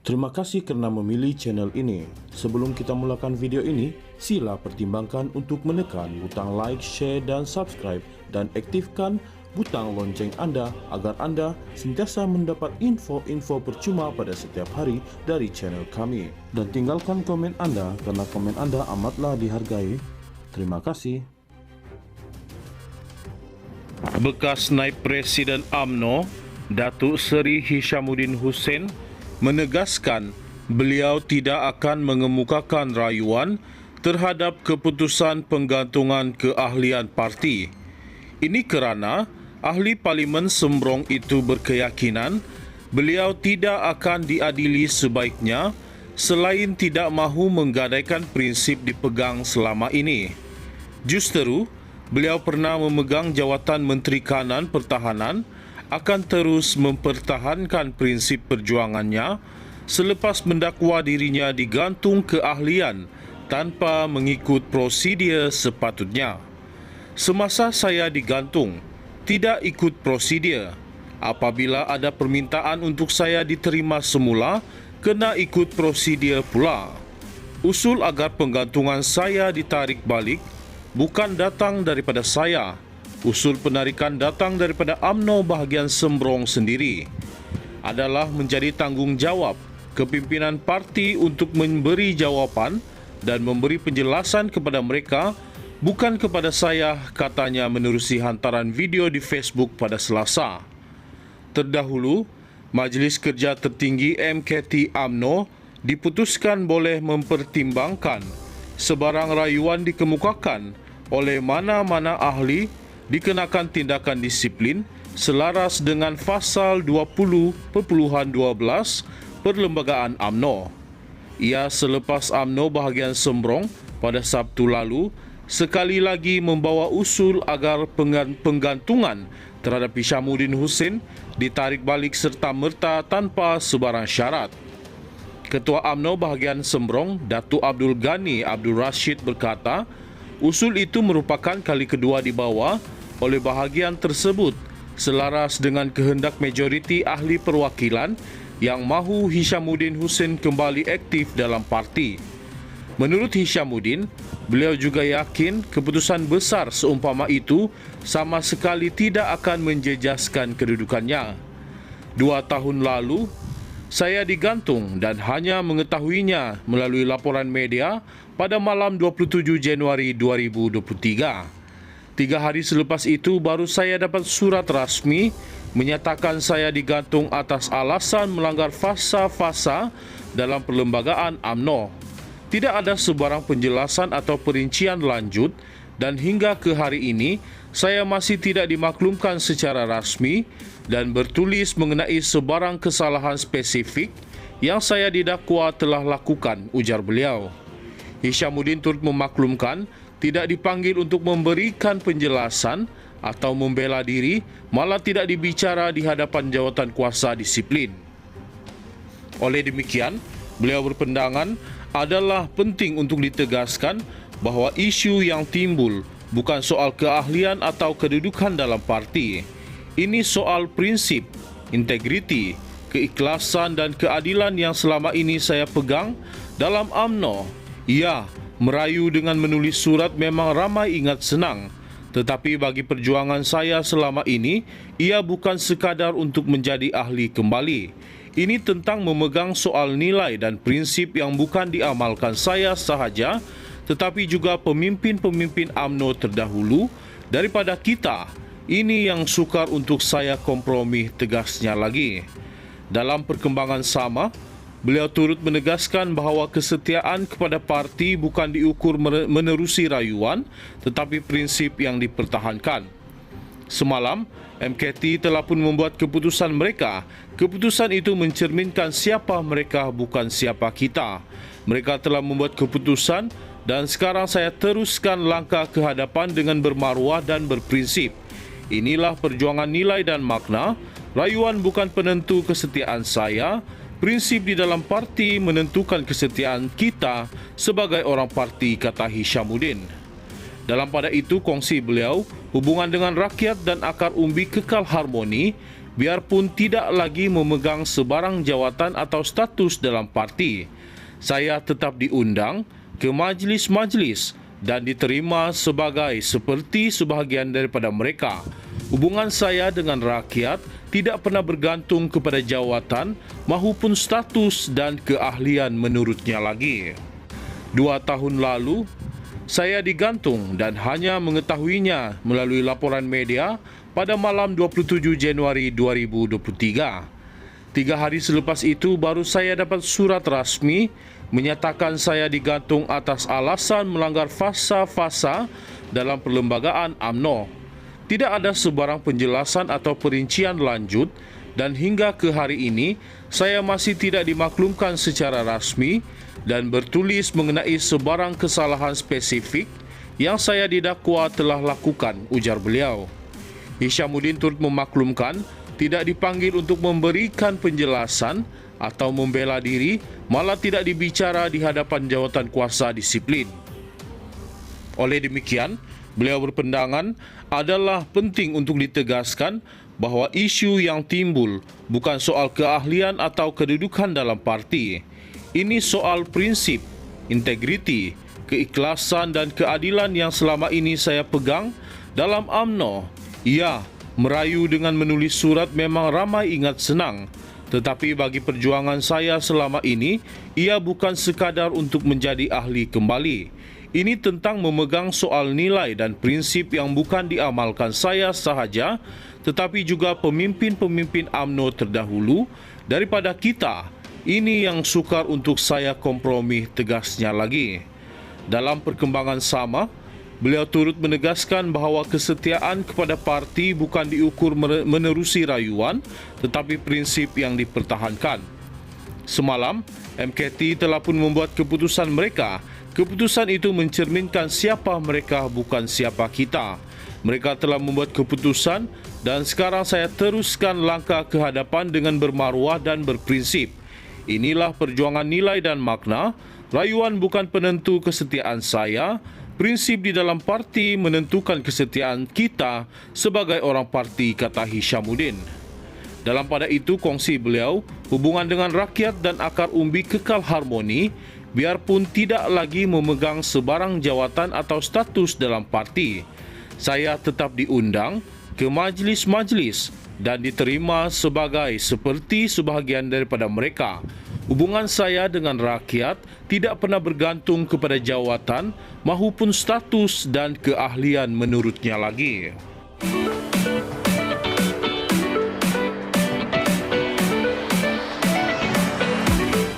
Terima kasih kerana memilih channel ini. Sebelum kita mulakan video ini, sila pertimbangkan untuk menekan butang like, share dan subscribe dan aktifkan butang lonceng anda agar anda sentiasa mendapat info-info percuma pada setiap hari dari channel kami. Dan tinggalkan komen anda kerana komen anda amatlah dihargai. Terima kasih. Bekas Naib Presiden UMNO, Datuk Seri Hishamuddin Hussein menegaskan beliau tidak akan mengemukakan rayuan terhadap keputusan penggantungan keahlian parti. Ini kerana ahli Parlimen Sembrong itu berkeyakinan beliau tidak akan diadili sebaiknya selain tidak mahu menggadaikan prinsip dipegang selama ini. Justeru, beliau pernah memegang jawatan Menteri Kanan Pertahanan akan terus mempertahankan prinsip perjuangannya selepas mendakwa dirinya digantung keahlian tanpa mengikut prosedur sepatutnya. Semasa saya digantung, tidak ikut prosedur. Apabila ada permintaan untuk saya diterima semula, kena ikut prosedur pula. Usul agar penggantungan saya ditarik balik bukan datang daripada saya. Usul penarikan datang daripada UMNO bahagian Sembrong sendiri. Adalah menjadi tanggungjawab kepimpinan parti untuk memberi jawapan dan memberi penjelasan kepada mereka, bukan kepada saya, katanya menerusi hantaran video di Facebook pada Selasa. Terdahulu, Majlis Kerja Tertinggi MKT UMNO diputuskan boleh mempertimbangkan sebarang rayuan dikemukakan oleh mana-mana ahli dikenakan tindakan disiplin selaras dengan Fasal 20.12 Perlembagaan UMNO. Ia selepas UMNO bahagian Sembrong pada Sabtu lalu sekali lagi membawa usul agar penggantungan terhadap Hishamuddin Hussein ditarik balik serta-merta tanpa sebarang syarat. Ketua UMNO bahagian Sembrong, Datuk Abdul Ghani Abdul Rashid berkata, usul itu merupakan kali kedua dibawa oleh bahagian tersebut selaras dengan kehendak majoriti ahli perwakilan yang mahu Hishamuddin Hussein kembali aktif dalam parti. Menurut Hishamuddin, beliau juga yakin keputusan besar seumpama itu sama sekali tidak akan menjejaskan kedudukannya. 2 tahun lalu, saya digantung dan hanya mengetahuinya melalui laporan media pada malam 27 Januari 2023. 3 hari selepas itu baru saya dapat surat rasmi menyatakan saya digantung atas alasan melanggar fasa-fasa dalam perlembagaan UMNO. Tidak ada sebarang penjelasan atau perincian lanjut dan hingga ke hari ini saya masih tidak dimaklumkan secara rasmi dan bertulis mengenai sebarang kesalahan spesifik yang saya didakwa telah lakukan, ujar beliau. Hishamuddin turut memaklumkan tidak dipanggil untuk memberikan penjelasan atau membela diri, malah tidak dibicara di hadapan jawatan kuasa disiplin. Oleh demikian, beliau berpandangan adalah penting untuk ditegaskan bahawa isu yang timbul bukan soal keahlian atau kedudukan dalam parti. Ini soal prinsip, integriti, keikhlasan dan keadilan yang selama ini saya pegang dalam UMNO. Ya, merayu dengan menulis surat memang ramai ingat senang. Tetapi bagi perjuangan saya selama ini, ia bukan sekadar untuk menjadi ahli kembali. Ini tentang memegang soal nilai dan prinsip yang bukan diamalkan saya sahaja, tetapi juga pemimpin-pemimpin UMNO terdahulu daripada kita. Ini yang sukar untuk saya kompromi, tegasnya lagi. Dalam perkembangan sama, beliau turut menegaskan bahawa kesetiaan kepada parti bukan diukur menerusi rayuan, tetapi prinsip yang dipertahankan. Semalam, MKT telah pun membuat keputusan mereka. Keputusan itu mencerminkan siapa mereka, bukan siapa kita. Mereka telah membuat keputusan dan sekarang saya teruskan langkah ke hadapan dengan bermaruah dan berprinsip. Inilah perjuangan nilai dan makna. Rayuan bukan penentu kesetiaan saya. Prinsip di dalam parti menentukan kesetiaan kita sebagai orang parti, kata Hishamuddin. Dalam pada itu, kongsi beliau, hubungan dengan rakyat dan akar umbi kekal harmoni biarpun tidak lagi memegang sebarang jawatan atau status dalam parti. Saya tetap diundang ke majlis-majlis dan diterima seperti sebahagian daripada mereka. Hubungan saya dengan rakyat tidak pernah bergantung kepada jawatan maupun status dan keahlian menurutnya lagi. 2 tahun lalu, saya digantung dan hanya mengetahuinya melalui laporan media pada malam 27 Januari 2023. 3 hari selepas itu baru saya dapat surat rasmi menyatakan saya digantung atas alasan melanggar fasa-fasa dalam perlembagaan UMNO. Tidak ada sebarang penjelasan atau perincian lanjut dan hingga ke hari ini saya masih tidak dimaklumkan secara rasmi dan bertulis mengenai sebarang kesalahan spesifik yang saya didakwa telah lakukan, ujar beliau. Hishamuddin turut memaklumkan tidak dipanggil untuk memberikan penjelasan atau membela diri, malah tidak dibicara di hadapan jawatan kuasa disiplin. Oleh demikian, beliau berpendangan adalah penting untuk ditegaskan bahawa isu yang timbul bukan soal keahlian atau kedudukan dalam parti. Ini soal prinsip, integriti, keikhlasan dan keadilan yang selama ini saya pegang dalam UMNO. Ya, merayu dengan menulis surat memang ramai ingat senang. Tetapi bagi perjuangan saya selama ini, ia bukan sekadar untuk menjadi ahli kembali. Ini tentang memegang soal nilai dan prinsip yang bukan diamalkan saya sahaja, tetapi juga pemimpin-pemimpin UMNO terdahulu daripada kita. Ini yang sukar untuk saya kompromi, tegasnya lagi. Dalam perkembangan sama, beliau turut menegaskan bahawa kesetiaan kepada parti bukan diukur menerusi rayuan, tetapi prinsip yang dipertahankan. Semalam, MKT telah pun membuat keputusan mereka. Keputusan itu mencerminkan siapa mereka, bukan siapa kita. Mereka telah membuat keputusan dan sekarang saya teruskan langkah ke hadapan dengan bermaruah dan berprinsip. Inilah perjuangan nilai dan makna. Rayuan bukan penentu kesetiaan saya. Prinsip di dalam parti menentukan kesetiaan kita sebagai orang parti, kata Hishamuddin. Dalam pada itu, kongsi beliau, hubungan dengan rakyat dan akar umbi kekal harmoni, biarpun tidak lagi memegang sebarang jawatan atau status dalam parti. Saya tetap diundang ke majlis-majlis dan diterima seperti sebahagian daripada mereka. Hubungan saya dengan rakyat tidak pernah bergantung kepada jawatan maupun status dan keahlian menurutnya lagi.